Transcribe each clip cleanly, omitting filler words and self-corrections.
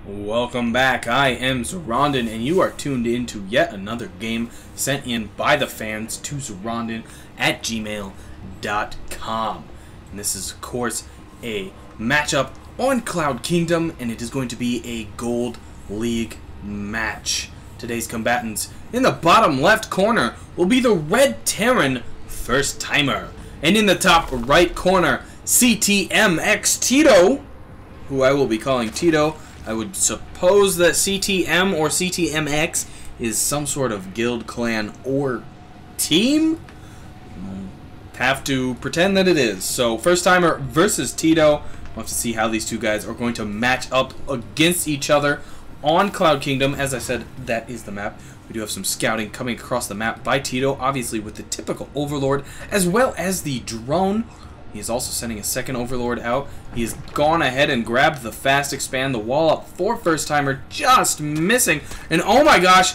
Welcome back. I am Zoronden, and you are tuned in to yet another game sent in by the fans to Zoronden at gmail.com. And this is, of course, a matchup on Cloud Kingdom, and it is going to be a Gold League match. Today's combatants in the bottom left corner will be the Red Terran FirstTimer, and in the top right corner, CTMxTito, who I will be calling Tito. I would suppose that CTM or CTMX is some sort of guild, clan, or team. Have to pretend that it is. So, FirstTimer versus Tito. We'll have to see how these two guys are going to match up against each other on Cloud Kingdom. As I said, that is the map. We do have some scouting coming across the map by Tito, obviously with the typical Overlord, as well as the drone. He is also sending a second Overlord out. He has gone ahead and grabbed the fast expand, the wall up for FirstTimer, just missing. And oh my gosh,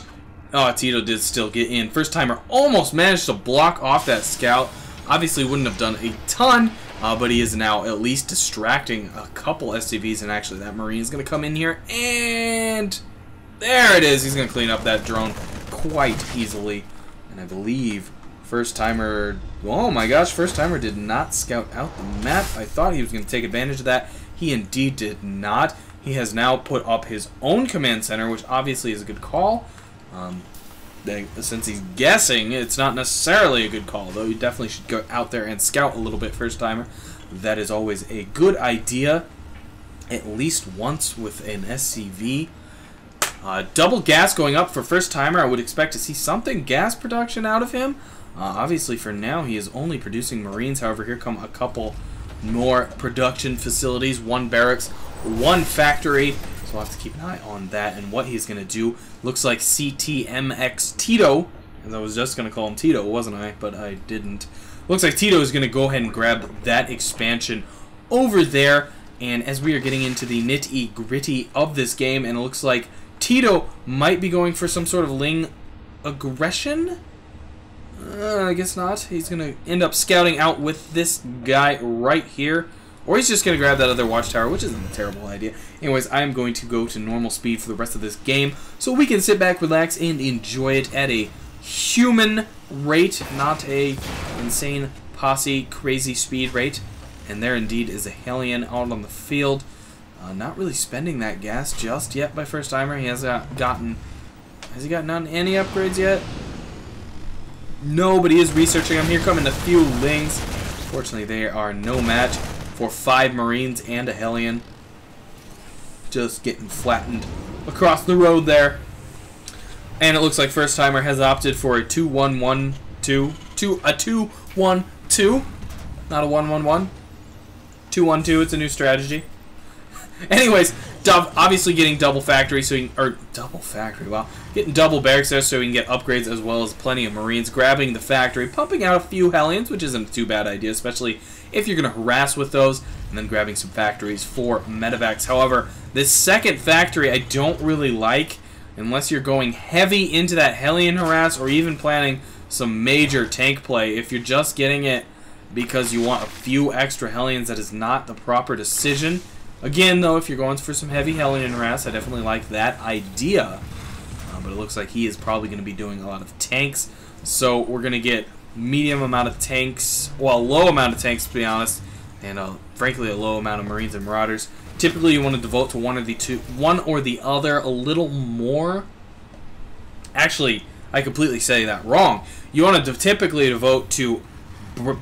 oh, Tito did still get in. FirstTimer almost managed to block off that scout. Obviously wouldn't have done a ton, but he is now at least distracting a couple SCVs. And actually that Marine is going to come in here, and there it is. He's going to clean up that drone quite easily. And I believe FirstTimer, oh my gosh, FirstTimer did not scout out the map. I thought he was going to take advantage of that. He indeed did not. He has now put up his own command center, which obviously is a good call. Since he's guessing, it's not necessarily a good call, though. You definitely should go out there and scout a little bit, FirstTimer. That is always a good idea, at least once with an SCV. Double gas going up for FirstTimer. I would expect to see something gas production out of him. Obviously, for now, he is only producing Marines. However, here come a couple more production facilities. One barracks, one factory. So we'll have to keep an eye on that and what he's going to do. Looks like CTMxTito, and I was just going to call him Tito, wasn't I? But I didn't. Looks like Tito is going to go ahead and grab that expansion over there. And as we are getting into the nitty-gritty of this game, and it looks like Tito might be going for some sort of Ling aggression. I guess not. He's going to end up scouting out with this guy right here. Or he's just going to grab that other watchtower, which isn't a terrible idea. Anyways, I am going to go to normal speed for the rest of this game, so we can sit back, relax, and enjoy it at a human rate, not a insane posse crazy speed rate. And there indeed is a Hellion out on the field. Not really spending that gas just yet by FirstTimer. He has gotten... Has he gotten any upgrades yet? No, but he is researching them. Here coming a few Lings. Fortunately, they are no match for 5 Marines and a Hellion. Just getting flattened across the road there. And it looks like FirstTimer has opted for a 2-1-1-2. A 2-1-2. Not a 1-1-1. 2-1-2. It's a new strategy. Anyways, obviously getting double factory, so wow, getting double barracks there so we can get upgrades as well as plenty of Marines. Grabbing the factory, pumping out a few Hellions, which isn't a too bad idea, especially if you're going to harass with those, and then grabbing some factories for medevacs. However, this second factory I don't really like, unless you're going heavy into that Hellion harass or even planning some major tank play. If you're just getting it because you want a few extra Hellions, that is not the proper decision. Again, though, if you're going for some heavy Hellion harass, I definitely like that idea. But it looks like he is probably going to be doing a lot of tanks. So we're going to get medium amount of tanks, well, a low amount of tanks, to be honest, and frankly a low amount of Marines and Marauders. Typically, you want to devote to one or the other a little more. Actually, I completely say that wrong. You want to typically devote to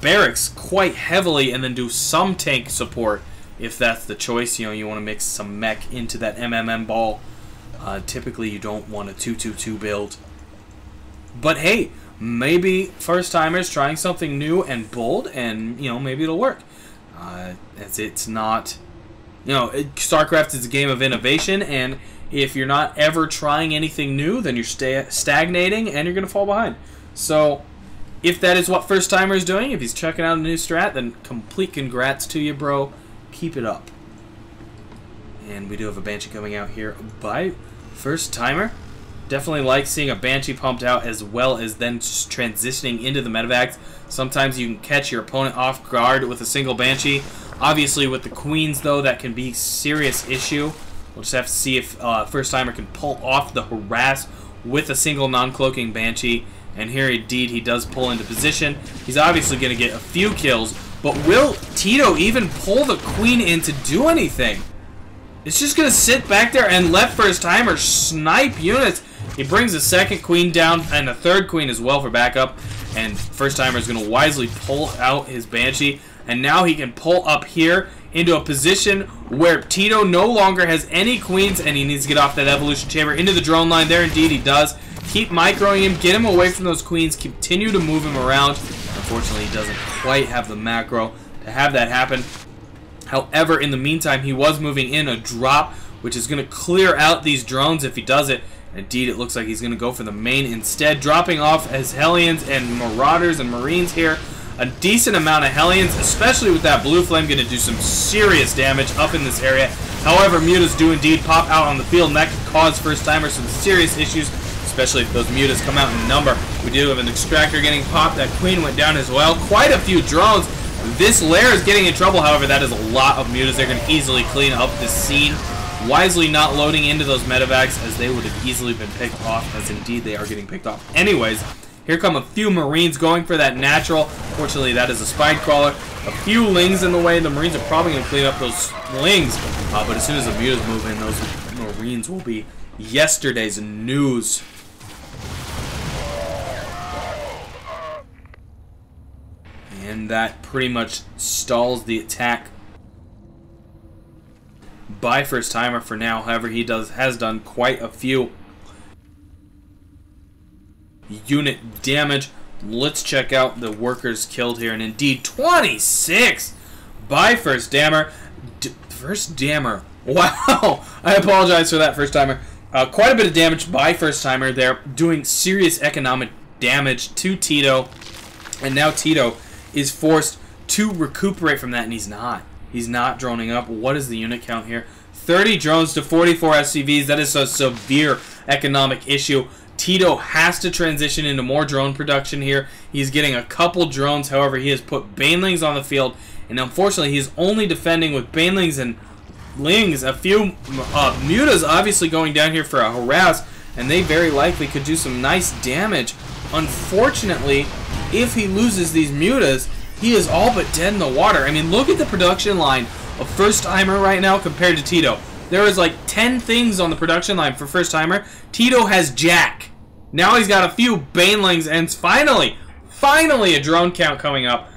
barracks quite heavily and then do some tank support. If that's the choice, you know, you want to mix some mech into that MMM ball. Typically, you don't want a 2-2-2 build. But hey, maybe FirstTimer's trying something new and bold, and, you know, maybe it'll work. As it's not, you know, Starcraft is a game of innovation, and if you're not ever trying anything new, then you're stagnating, and you're going to fall behind. So, if that is what FirstTimer is doing, if he's checking out a new strat, then complete congrats to you, bro. Keep it up. And we do have a Banshee coming out here by FirstTimer. Definitely like seeing a Banshee pumped out as well as then just transitioning into the medevacs. Sometimes you can catch your opponent off guard with a single Banshee. Obviously with the Queens, though, that can be a serious issue. We'll just have to see if FirstTimer can pull off the harass with a single non-cloaking Banshee. And here, indeed, he does pull into position. He's obviously going to get a few kills. But will Tito even pull the Queen in to do anything? It's just going to sit back there and let FirstTimer snipe units. He brings a second Queen down and a third Queen as well for backup. And FirstTimer is going to wisely pull out his Banshee. And now he can pull up here into a position where Tito no longer has any Queens. And he needs to get off that Evolution Chamber into the drone line. There indeed he does. Keep microing him. Get him away from those Queens. Continue to move him around. Unfortunately, he doesn't quite have the macro to have that happen. However, in the meantime, he was moving in a drop, which is going to clear out these drones if he does it. Indeed, it looks like he's going to go for the main instead, dropping off as Hellions and Marauders and Marines here. A decent amount of Hellions, especially with that blue flame, going to do some serious damage up in this area. However, Mutas do indeed pop out on the field, and that could cause FirstTimer some serious issues, especially if those Mutas come out in number. We do have an Extractor getting popped. That Queen went down as well. Quite a few drones. This lair is getting in trouble. However, that is a lot of Mutas. They're going to easily clean up this scene. Wisely not loading into those medevacs, as they would have easily been picked off, as indeed they are getting picked off anyways. Here come a few Marines going for that natural. Fortunately, that is a Spine Crawler. A few Lings in the way. The Marines are probably going to clean up those Lings. But as soon as the Mutas move in, those Marines will be yesterday's news. And that pretty much stalls the attack by FirstTimer for now. However, he has done quite a few unit damage. Let's check out the workers killed here, and indeed 26 by FirstTimer. FirstTimer. Wow. I apologize for that, FirstTimer. Quite a bit of damage by FirstTimer there, doing serious economic damage to Tito, and now Tito is forced to recuperate from that, and he's not. He's not droning up. What is the unit count here? 30 drones to 44 SCVs. That is a severe economic issue. Tito has to transition into more drone production here. He's getting a couple drones. However, he has put Banelings on the field, and unfortunately, he's only defending with Banelings and Lings. A few Mutas obviously going down here for a harass, and they very likely could do some nice damage. Unfortunately, if he loses these Mutas, he is all but dead in the water. I mean, look at the production line of FirstTimer right now compared to Tito. There is like 10 things on the production line for FirstTimer. Tito has Jack. Now he's got a few Banelings, and finally a drone count coming up.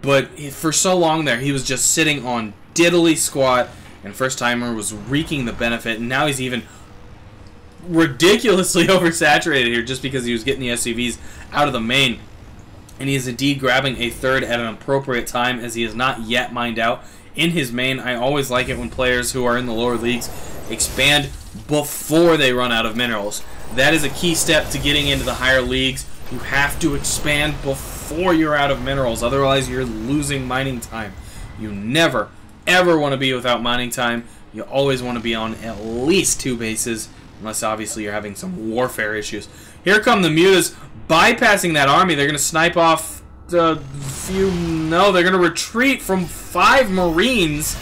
But for so long there, he was just sitting on diddly squat, and FirstTimer was reaping the benefit, and now he's even ridiculously oversaturated here just because he was getting the SCVs out of the main. And he is indeed grabbing a third at an appropriate time, as he is not yet mined out in his main. I always like it when players who are in the lower leagues expand before they run out of minerals. That is a key step to getting into the higher leagues. You have to expand before you're out of minerals, otherwise you're losing mining time. You never, ever want to be without mining time. You always want to be on at least 2 bases, unless obviously you're having some warfare issues. Here come the Mutas bypassing that army. They're going to snipe off the few... No, they're going to retreat from 5 Marines.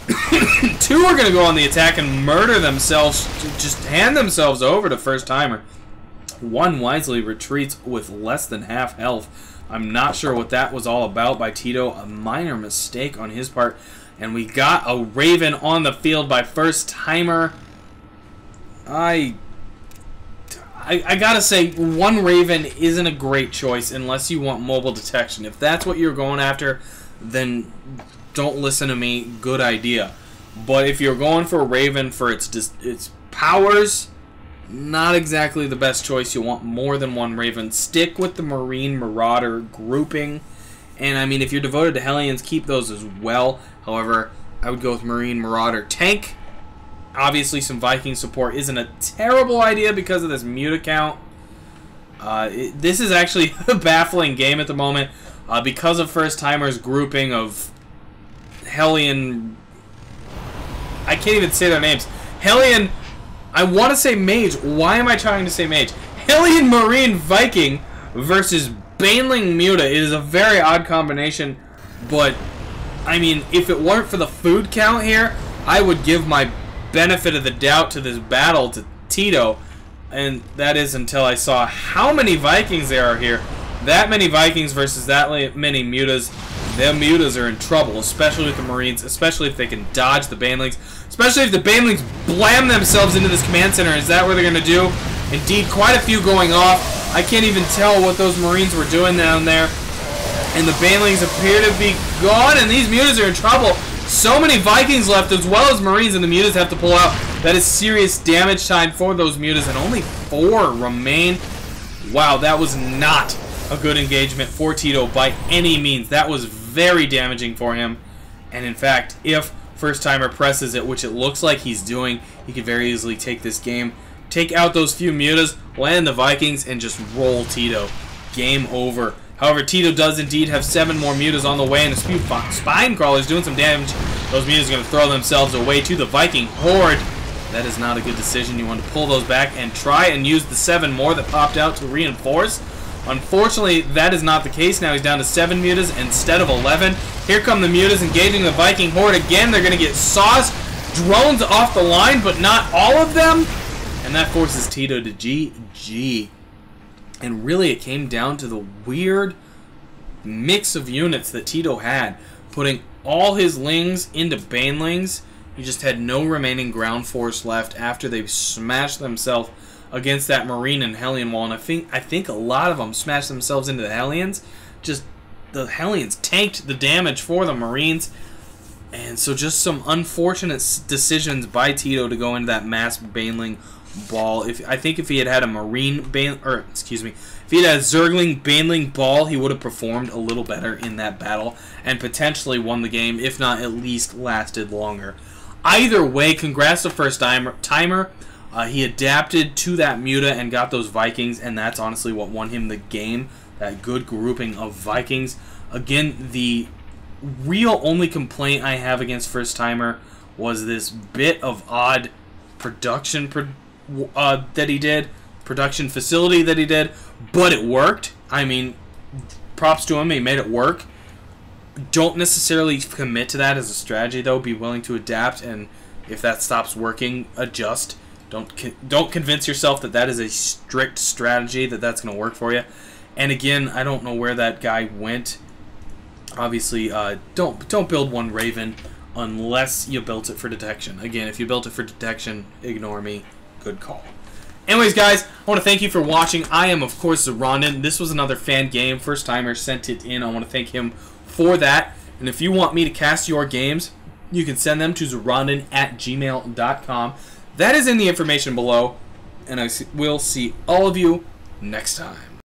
2 are going to go on the attack and murder themselves, just hand themselves over to FirstTimer. 1 wisely retreats with less than half health. I'm not sure what that was all about by Tito. A minor mistake on his part. And we got a Raven on the field by FirstTimer. I gotta say, 1 Raven isn't a great choice unless you want mobile detection. If that's what you're going after, then don't listen to me. Good idea. But if you're going for a Raven for its powers, not exactly the best choice. You want more than 1 Raven. Stick with the Marine Marauder grouping. And I mean, if you're devoted to Hellions, keep those as well. However, I would go with Marine Marauder tank. Obviously, some Viking support isn't a terrible idea because of this Muta count. This is actually a baffling game at the moment because of FirstTimer's grouping of Hellion... I can't even say their names. Hellion... I want to say Mage. Why am I trying to say Mage? Hellion Marine Viking versus Baneling Muta. It is a very odd combination, but I mean, if it weren't for the food count here, I would give my benefit of the doubt to this battle to Tito, and that is until I saw how many Vikings there are here. That many Vikings versus that many mutas. Them mutas are in trouble, especially with the Marines, especially if they can dodge the banelings, especially if the banelings blam themselves into this command center. Is that what they're going to do? Indeed, quite a few going off. I can't even tell what those Marines were doing down there. And the banelings appear to be gone, and these mutas are in trouble. So many Vikings left, as well as Marines, and the mutas have to pull out. That is serious damage time for those mutas, and only 4 remain. Wow, that was not a good engagement for Tito by any means. That was very damaging for him. And in fact, if FirstTimer presses it, which it looks like he's doing, he could very easily take this game, take out those few mutas, land the Vikings, and just roll Tito. Game over. However, Tito does indeed have 7 more mutas on the way, and a few spine crawlers doing some damage. Those mutas are going to throw themselves away to the Viking horde. That is not a good decision. You want to pull those back and try and use the 7 more that popped out to reinforce. Unfortunately, that is not the case. Now he's down to 7 mutas instead of 11. Here come the mutas engaging the Viking horde again. They're going to get sauced. Drones off the line, but not all of them. And that forces Tito to GG. And really, it came down to the weird mix of units that Tito had. Putting all his lings into banelings. He just had no remaining ground force left after they smashed themselves against that Marine and Hellion wall. And I think a lot of them smashed themselves into the Hellions. Just the Hellions tanked the damage for the Marines. And so just some unfortunate decisions by Tito to go into that mass baneling ball. I think if he had a Marine if he had a Zergling baneling ball, he would have performed a little better in that battle and potentially won the game, if not at least lasted longer. Either way, congrats to FirstTimer. He adapted to that muta and got those Vikings, and that's honestly what won him the game. That good grouping of Vikings. Again, the real only complaint I have against FirstTimer was this bit of odd production that he did, production facility that he did, but it worked. I mean, props to him, he made it work. Don't necessarily commit to that as a strategy, though. Be willing to adapt, and if that stops working, adjust. Don't convince yourself that that is a strict strategy, that's going to work for you. And again, I don't know where that guy went. Obviously, don't build one Raven unless you built it for detection. Again, if you built it for detection, ignore me. Good call. Anyways, guys, I want to thank you for watching. I am, of course, Zoronden. This was another fan game. FirstTimer sent it in. I want to thank him for that. And if you want me to cast your games, you can send them to zoronden@gmail.com. That is in the information below. And I will see all of you next time.